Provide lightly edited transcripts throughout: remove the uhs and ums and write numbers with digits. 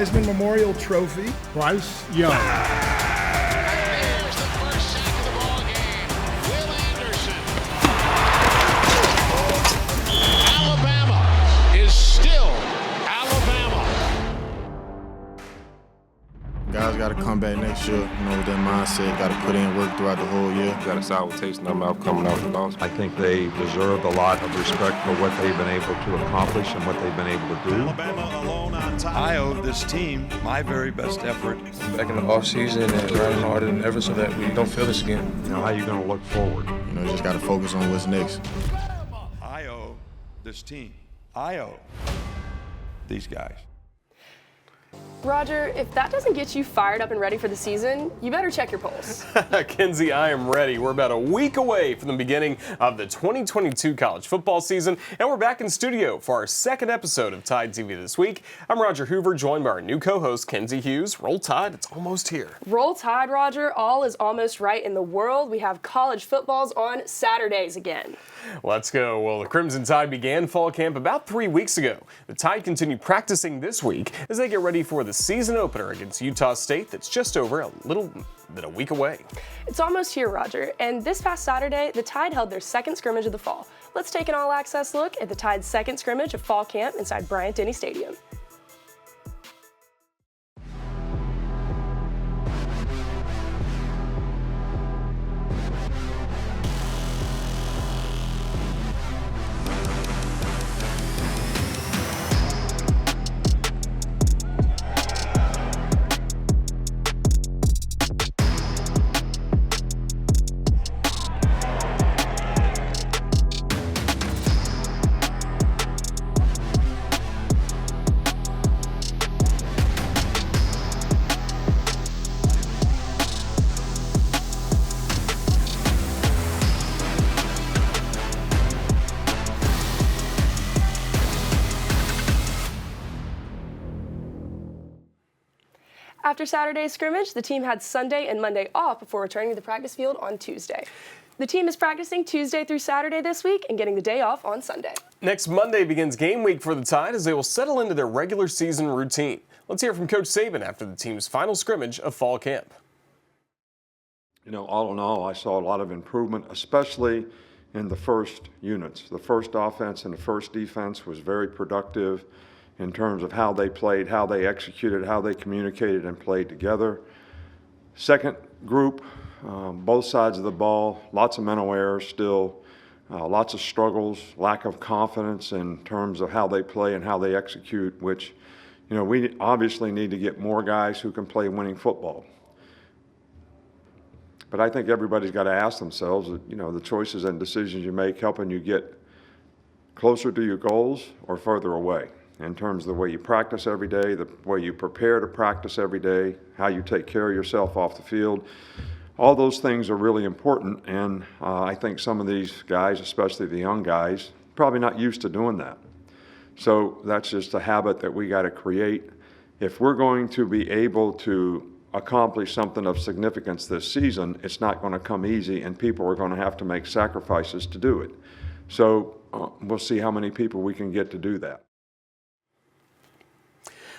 Heisman Memorial Trophy. Bryce Young. There's the first sack of the ball game. Will Anderson. Alabama is still Alabama. Guys got to come back next year, with that mindset. Got to put in work throughout the whole year. Got a sour taste in their mouth coming out the loss. I think they deserve a lot of respect for what they've been able to accomplish and what they've been able to do. Alabama alone on top. I owe this team my very best effort. Back in the offseason and grinding harder than ever so that we don't feel this again. How are you going to look forward? Just got to focus on what's next. I owe this team. I owe these guys. Roger, if that doesn't get you fired up and ready for the season, you better check your pulse. Kenzie, I am ready. We're about a week away from the beginning of the 2022 college football season, and we're back in studio for our second episode of Tide TV this week. I'm Roger Hoover, joined by our new co-host, Kenzie Hughes. Roll Tide, it's almost here. Roll Tide, Roger. All is almost right in the world. We have college footballs on Saturdays again. Let's go. Well, the Crimson Tide began fall camp about 3 weeks ago. The Tide continue practicing this week as they get ready for the season opener against Utah State that's just over a little than a week away. It's almost here, Roger, and this past Saturday, the Tide held their second scrimmage of the fall. Let's take an all-access look at the Tide's second scrimmage of fall camp inside Bryant-Denny Stadium. After Saturday's scrimmage, the team had Sunday and Monday off before returning to the practice field on Tuesday. The team is practicing Tuesday through Saturday this week and getting the day off on Sunday. Next Monday begins game week for the Tide as they will settle into their regular season routine. Let's hear from Coach Saban after the team's final scrimmage of fall camp. All in all, I saw a lot of improvement, especially in the first units. The first offense and the first defense was very productive in terms of how they played, how they executed, how they communicated and played together. Second group, both sides of the ball, lots of mental errors still, lots of struggles, lack of confidence in terms of how they play and how they execute, which, we obviously need to get more guys who can play winning football. But I think everybody's got to ask themselves, the choices and decisions you make helping you get closer to your goals or further away, in terms of the way you practice every day, the way you prepare to practice every day, how you take care of yourself off the field. All those things are really important, and I think some of these guys, especially the young guys, probably not used to doing that. So that's just a habit that we got to create. If we're going to be able to accomplish something of significance this season, it's not going to come easy, and people are going to have to make sacrifices to do it. So we'll see how many people we can get to do that.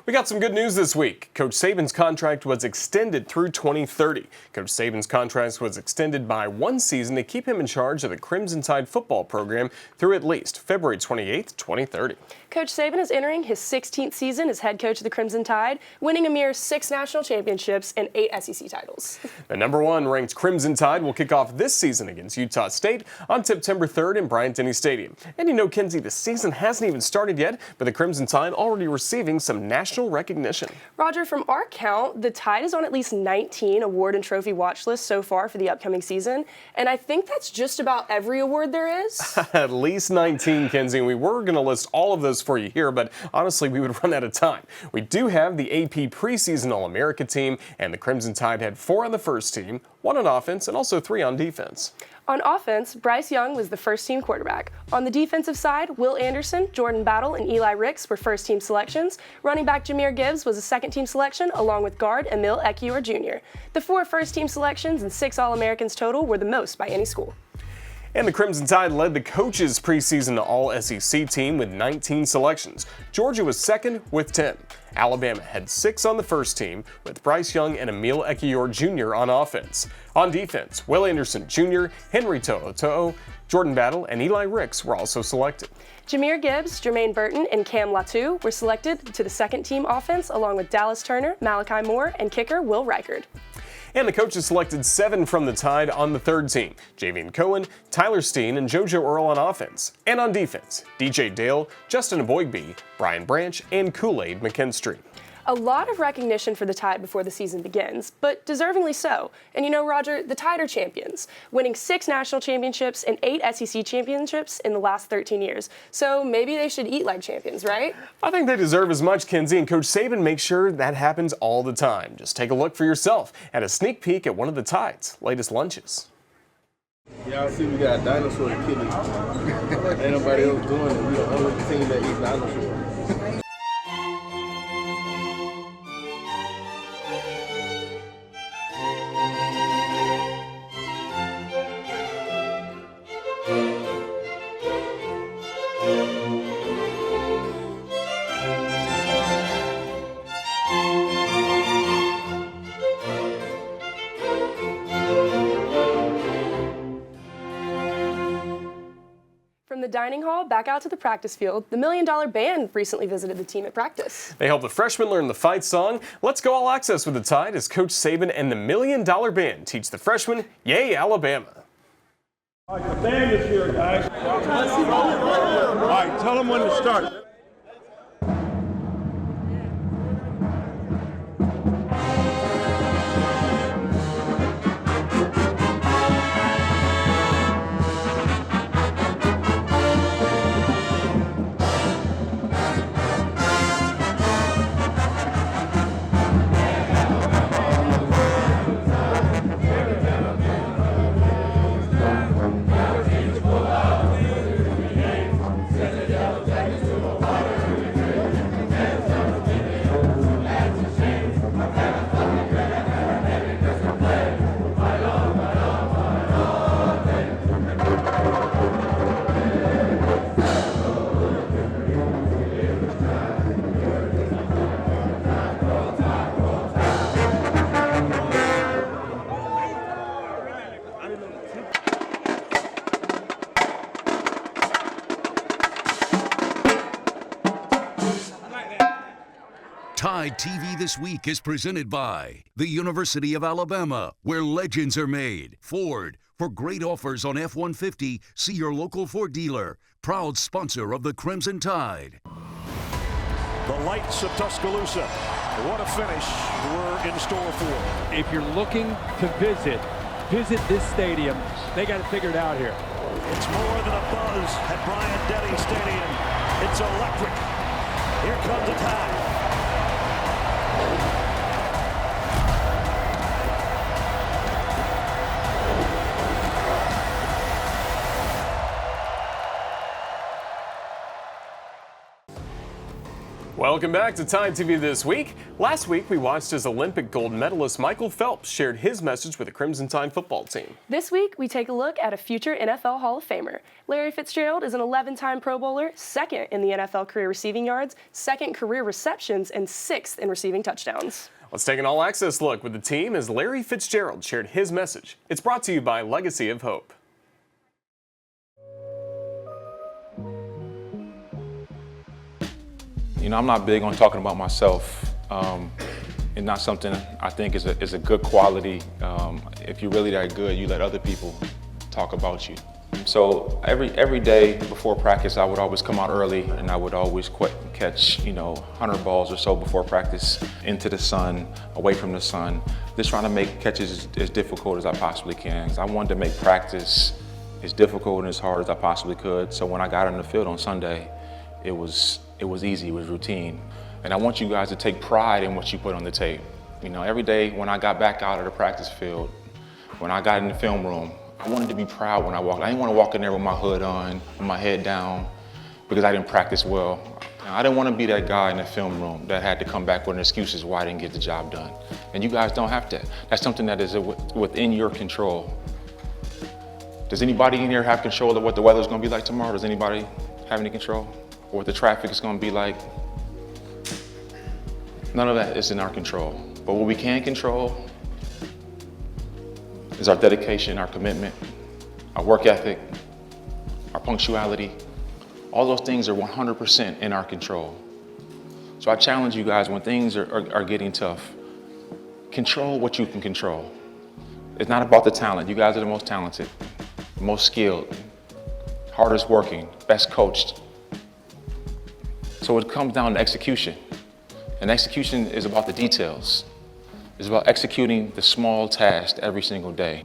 We got some good news this week. Coach Saban's contract was extended through 2030. Coach Saban's contract was extended by 1 season to keep him in charge of the Crimson Tide football program through at least February 28th, 2030. Coach Saban is entering his 16th season as head coach of the Crimson Tide, winning a mere 6 national championships and 8 SEC titles. The #1 ranked Crimson Tide will kick off this season against Utah State on September 3rd in Bryant-Denny Stadium. And Kenzie, the season hasn't even started yet, but the Crimson Tide already receiving some national recognition. Roger, from our count, the Tide is on at least 19 award and trophy watch lists so far for the upcoming season, and I think that's just about every award there is. At least 19, Kenzie, and we were going to list all of those for you here, but honestly, we would run out of time. We do have the AP preseason All-America team, and the Crimson Tide had 4 on the first team, 1 on offense, and also 3 on defense. On offense, Bryce Young was the first-team quarterback. On the defensive side, Will Anderson, Jordan Battle, and Eli Ricks were first-team selections. Running back Jameer Gibbs was a second-team selection, along with guard Emil Ekiyor Jr. The 4 first-team selections and 6 All-Americans total were the most by any school. And the Crimson Tide led the coaches' preseason All-SEC team with 19 selections. Georgia was second with 10. Alabama had 6 on the first team, with Bryce Young and Emil Ekiyor Jr. on offense. On defense, Will Anderson Jr., Henry To'oTo'o, Jordan Battle, and Eli Ricks were also selected. Jahmyr Gibbs, Jermaine Burton, and Cam Latu were selected to the second-team offense, along with Dallas Turner, Malachi Moore, and kicker Will Reichard. And the coaches selected 7 from the Tide on the third team: Javian Cohen, Tyler Steen, and JoJo Earl on offense. And on defense, DJ Dale, Justin Aboigbe, Brian Branch, and Kool-Aid McKinstry. A lot of recognition for the Tide before the season begins, but deservingly so. And you know, Roger, the Tide are champions, winning 6 national championships and 8 SEC championships in the last 13 years. So maybe they should eat like champions, right? I think they deserve as much, Kinsey, and Coach Saban makes sure that happens all the time. Just take a look for yourself at a sneak peek at one of the Tide's latest lunches. Y'all see we got dinosaur kidneys. Ain't nobody else doing it. We the only team that eats dinosaurs. From the dining hall back out to the practice field, the $1 Million Band recently visited the team at practice. They helped the freshmen learn the fight song. Let's go all access with the Tide as Coach Saban and the $1 Million Band teach the freshmen, Yay, Alabama. All right, the band is here, guys. All right, tell them when to start. Tide TV This Week is presented by the University of Alabama, where legends are made. Ford, for great offers on F-150, see your local Ford dealer. Proud sponsor of the Crimson Tide. The lights of Tuscaloosa. What a finish we're in store for. If you're looking to visit this stadium. They got it figured out here. It's more than a buzz at Bryant-Denny Stadium. It's electric. Here comes the Tide. Welcome back to Tide TV This Week. Last week, we watched as Olympic gold medalist Michael Phelps shared his message with the Crimson Tide football team. This week, we take a look at a future NFL Hall of Famer. Larry Fitzgerald is an 11-time Pro Bowler, 2nd in the NFL career receiving yards, 2nd career receptions, and 6th in receiving touchdowns. Let's take an all-access look with the team as Larry Fitzgerald shared his message. It's brought to you by Legacy of Hope. You know, I'm not big on talking about myself. It's not something I think is a good quality. If you're really that good, you let other people talk about you. So every day before practice, I would always come out early and I would always catch, 100 balls or so before practice into the sun, away from the sun, just trying to make catches as difficult as I possibly can. 'Cause I wanted to make practice as difficult and as hard as I possibly could. So when I got on the field on Sunday, it was easy, it was routine. And I want you guys to take pride in what you put on the tape. Every day when I got back out of the practice field, when I got in the film room, I wanted to be proud when I walked. I didn't want to walk in there with my hood on, with my head down, because I didn't practice well. I didn't want to be that guy in the film room that had to come back with excuses why I didn't get the job done. And you guys don't have to. That's something that is within your control Does anybody in here have control of what the weather's gonna be like tomorrow? Does anybody have any control? Or what the traffic is gonna be like? None of that is in our control. But what we can control is our dedication, our commitment, our work ethic, our punctuality. All those things are 100% in our control. So I challenge you guys, when things are getting tough, control what you can control. It's not about the talent. You guys are the most talented, most skilled, hardest working, best coached. So it comes down to execution. And execution is about the details. It's about executing the small tasks every single day.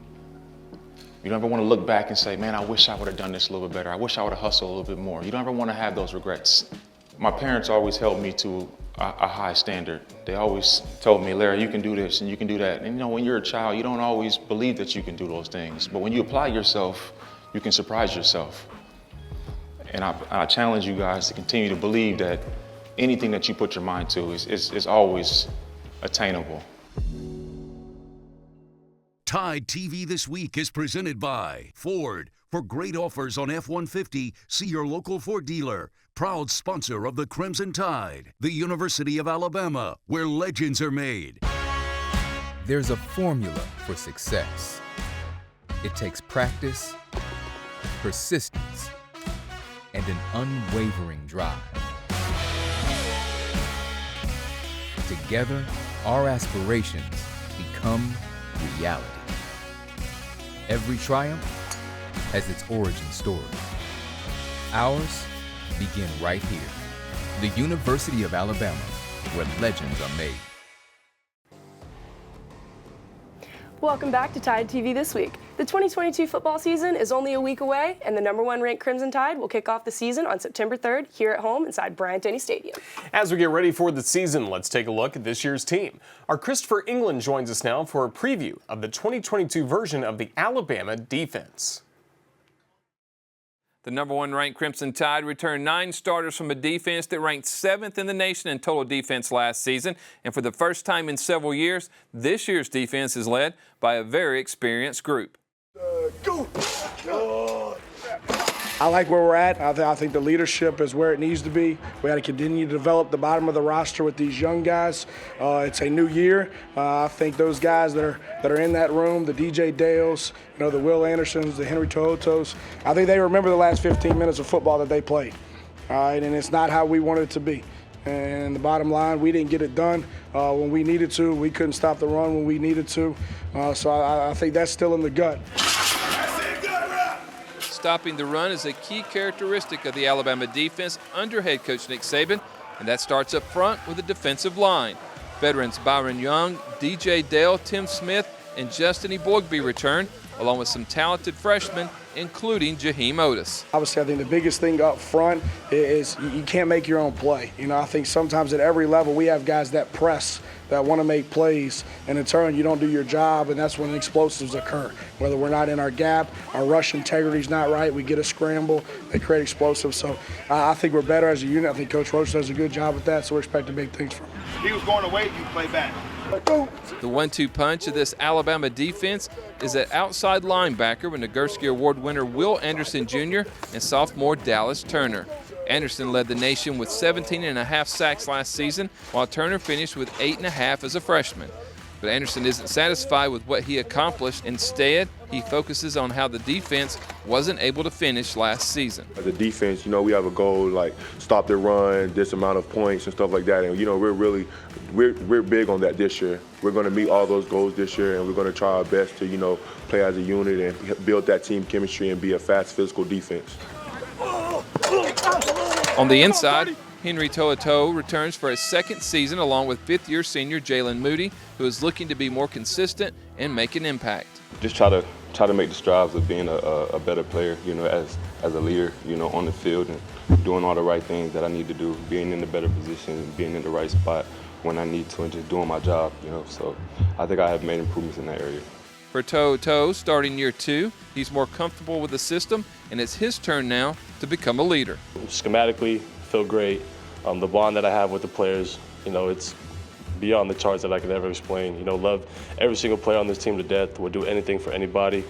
You don't ever want to look back and say, man, I wish I would have done this a little bit better. I wish I would have hustled a little bit more. You don't ever want to have those regrets. My parents always held me to a high standard. They always told me, Larry, you can do this and you can do that. And you know, when you're a child, you don't always believe that you can do those things. But when you apply yourself, you can surprise yourself. And I challenge you guys to continue to believe that anything that you put your mind to is always attainable. Tide TV This Week is presented by Ford. For great offers on F-150, see your local Ford dealer. Proud sponsor of the Crimson Tide, the University of Alabama, where legends are made. There's a formula for success. It takes practice, persistence, and an unwavering drive. Together, our aspirations become reality. Every triumph has its origin story. Ours begin right here, the University of Alabama, where legends are made. Welcome back to Tide TV This Week. The 2022 football season is only a week away, and the #1 ranked Crimson Tide will kick off the season on September 3rd here at home inside Bryant-Denny Stadium. As we get ready for the season, let's take a look at this year's team. Our Christopher England joins us now for a preview of the 2022 version of the Alabama defense. The #1 ranked Crimson Tide returned 9 starters from a defense that ranked 7th in the nation in total defense last season. And for the first time in several years, this year's defense is led by a very experienced group. I like where we're at. I think the leadership is where it needs to be. We got to continue to develop the bottom of the roster with these young guys. It's a new year. I think those guys that are in that room, the DJ Dales, the Will Andersons, the Henry Tohotos, I think they remember the last 15 minutes of football that they played. All right, and it's not how we wanted it to be. And the bottom line, we didn't get it done when we needed to. We couldn't stop the run when we needed to. So I think that's still in the gut. Stopping the run is a key characteristic of the Alabama defense under head coach Nick Saban, and that starts up front with the defensive line. Veterans Byron Young, DJ Dale, Tim Smith, and Justin Eboigbe return, along with some talented freshmen, including Jaheim Otis. Obviously, I think the biggest thing up front is you can't make your own play. I think sometimes at every level we have guys that press, that want to make plays, and in turn you don't do your job, and that's when explosives occur. Whether we're not in our gap, our rush integrity's not right, we get a scramble, they create explosives. So I think we're better as a unit. I think Coach Roach does a good job with that, so we're expecting big things from him. He was going away, you play back. The 1-2 punch of this Alabama defense is at outside linebacker with Nagurski Award winner Will Anderson Jr. and sophomore Dallas Turner. Anderson led the nation with 17.5 sacks last season, while Turner finished with 8.5 as a freshman. But Anderson isn't satisfied with what he accomplished. Instead, he focuses on how the defense wasn't able to finish last season. As a defense, we have a goal like stop the run, this amount of points and stuff like that. And we're big on that this year. We're going to meet all those goals this year, and we're going to try our best to play as a unit and build that team chemistry and be a fast, physical defense. On the inside, Henry Tohoto returns for his second season along with fifth-year senior Jalen Moody, who is looking to be more consistent and make an impact. Just try to make the strides of being a better player, as a leader, on the field and doing all the right things that I need to do, being in the better position, being in the right spot when I need to, and just doing my job, So I think I have made improvements in that area. For Tohoto, starting year 2, he's more comfortable with the system, and it's his turn now to become a leader. Schematically, feel great. The bond that I have with the players, it's beyond the charts that I could ever explain. Love every single player on this team to death. Would do anything for anybody.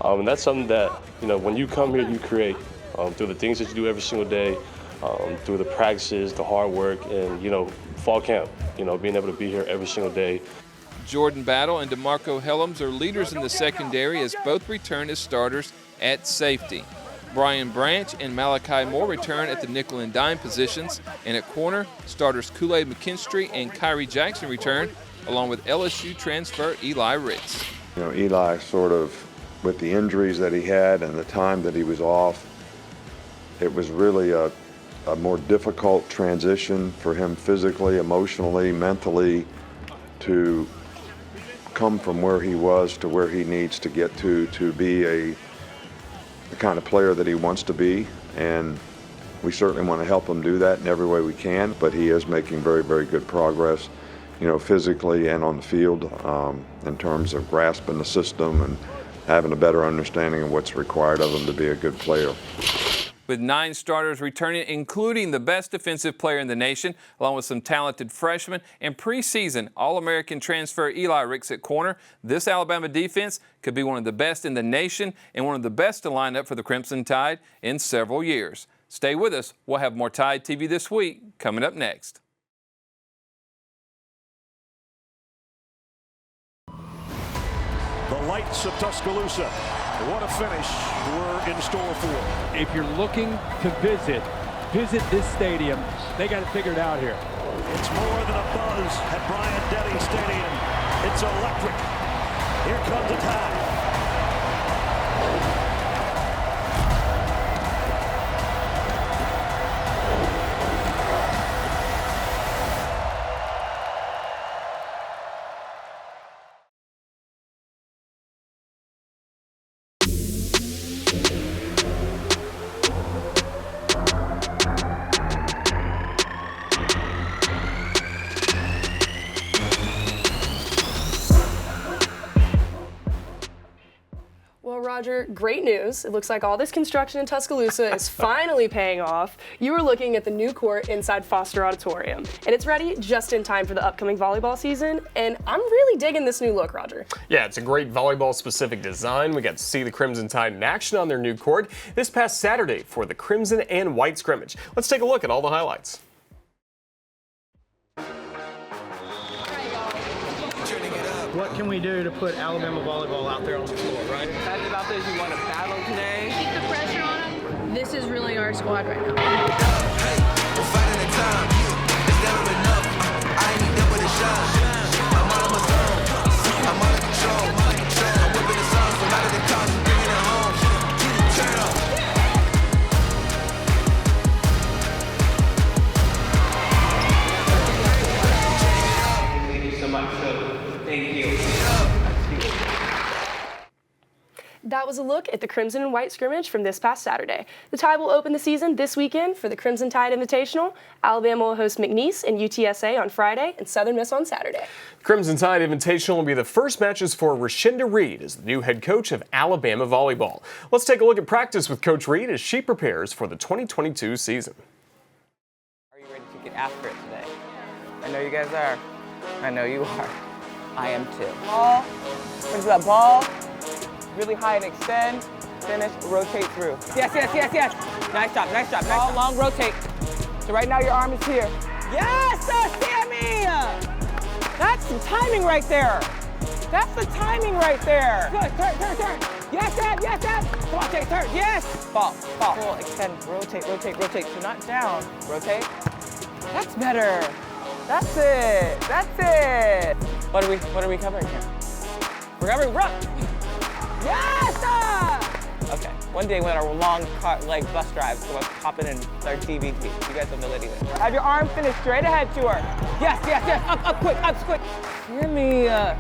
And that's something that, when you come here, you create through the things that you do every single day, through the practices, the hard work, and, fall camp, being able to be here every single day. Jordan Battle and DeMarco Helms are leaders in the secondary as both return as starters at safety. Brian Branch and Malachi Moore return at the nickel and dime positions, and at corner, starters Kool-Aid McKinstry and Kyrie Jackson return, along with LSU transfer Eli Ritz. Eli sort of, with the injuries that he had and the time that he was off, it was really a more difficult transition for him physically, emotionally, mentally, to come from where he was to where he needs to get to be the kind of player that he wants to be. And we certainly want to help him do that in every way we can, but he is making very, very good progress, physically and on the field, in terms of grasping the system and having a better understanding of what's required of him to be a good player. With 9 starters returning, including the best defensive player in the nation, along with some talented freshmen, and preseason All-American transfer Eli Ritz at corner, this Alabama defense could be one of the best in the nation and one of the best to line up for the Crimson Tide in several years. Stay with us. We'll have more Tide TV this week coming up next. The lights of Tuscaloosa. What a finish we're in store for. If you're looking to visit this stadium. They got it figured out here. It's more than a buzz at Bryant Denny Stadium. It's electric. Here comes the Tide. Roger, great news. It looks like all this construction in Tuscaloosa is finally paying off. You were looking at the new court inside Foster Auditorium, and it's ready just in time for the upcoming volleyball season, and I'm really digging this new look, Roger. Yeah, it's a great volleyball-specific design. We got to see the Crimson Tide in action on their new court this past Saturday for the Crimson and White scrimmage. Let's take a look at all the highlights. What can we do to put Alabama volleyball out there on the floor, right? Excited about this. You want to battle today. Keep the pressure on them. This is really our squad right now. Hey, we're fighting the time. It's never enough. I ain't need them with a shot. I'm out of my zone. I'm out of control. I'm whipping the songs from out of the cops and bringing it home. Turn up. Thank you so much. Thank you. That was a look at the Crimson and White scrimmage from this past Saturday. The Tide will open the season this weekend for the Crimson Tide Invitational. Alabama will host McNeese and UTSA on Friday and Southern Miss on Saturday. Crimson Tide Invitational will be the first matches for Rashinda Reed as the new head coach of Alabama volleyball. Let's take a look at practice with Coach Reed as she prepares for the 2022 season. Are you ready to get after it today? I know you guys are. I know you are. I am too. Ball, into that ball, really high and extend, finish, rotate through. Yes, yes, yes, yes. Nice job, nice job. Ball, long, rotate. So right now your arm is here. Yes, Sammy! That's the timing right there. That's the timing right there. Good, turn, turn, turn. Yes, Dad, yes, Dad. Come on, take turn, yes. Ball, ball, pull, extend, rotate, rotate, rotate. So not down, rotate. That's better. That's it. That's it. What are we covering here? We're covering run. Yes! Okay. One day when our long leg bus drive, so let's hop in and start TBT. You guys don't know that either. Have your arm finished straight ahead to her. Yes, yes, yes. Up quick, up quick. Hear me. Work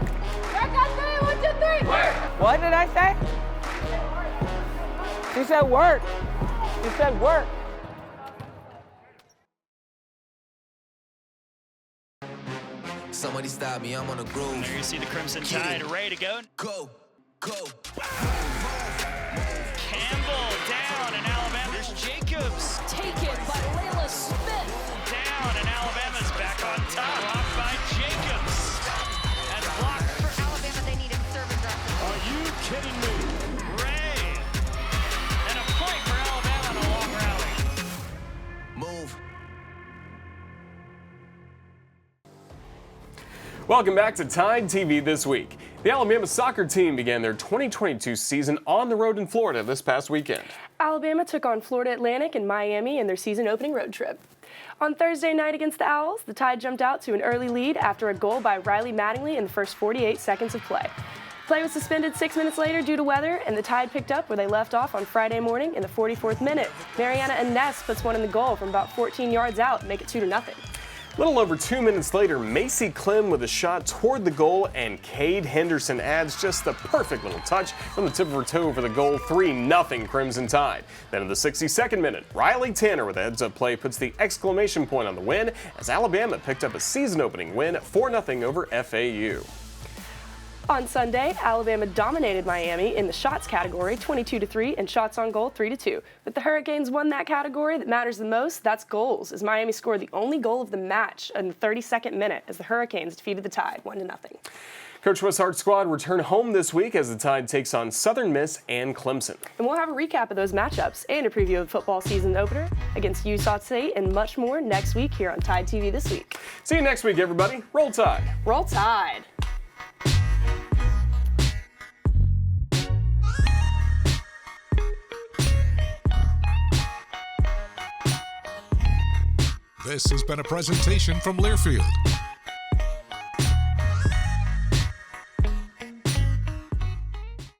on 3. 1, 2, 3. Work. What did I say? She said work. She said work. Somebody stop me, I'm on a groove. There you see the Crimson Tide ready to go. Go, go. Campbell down in Alabama. There's Jacobs. Taken by Layla Smith. Down and Alabama's back on top. Blocked by Jacobs. And blocked for Alabama. They need him serving. Are you kidding me? Welcome back to Tide TV This Week. The Alabama soccer team began their 2022 season on the road in Florida this past weekend. Alabama took on Florida Atlantic and Miami in their season opening road trip. On Thursday night against the Owls, the Tide jumped out to an early lead after a goal by Riley Mattingly in the first 48 seconds of play. Play was suspended 6 minutes later due to weather, and the Tide picked up where they left off on Friday morning in the 44th minute. Mariana Ines puts one in the goal from about 14 yards out and make it 2-0. A little over 2 minutes later, Macy Clem with a shot toward the goal, and Cade Henderson adds just the perfect little touch from the tip of her toe for the goal. 3-0 Crimson Tide. Then in the 62nd minute, Riley Tanner with a heads-up play puts the exclamation point on the win as Alabama picked up a season-opening win 4-0 over FAU. On Sunday, Alabama dominated Miami in the shots category 22-3 and shots on goal 3-2. But the Hurricanes won that category that matters the most, that's goals, as Miami scored the only goal of the match in the 32nd minute as the Hurricanes defeated the Tide 1-0. Coach Weshart's squad return home this week as the Tide takes on Southern Miss and Clemson. And we'll have a recap of those matchups and a preview of the football season opener against Utah State and much more next week here on Tide TV This Week. See you next week, everybody. Roll Tide. Roll Tide. This has been a presentation from Learfield,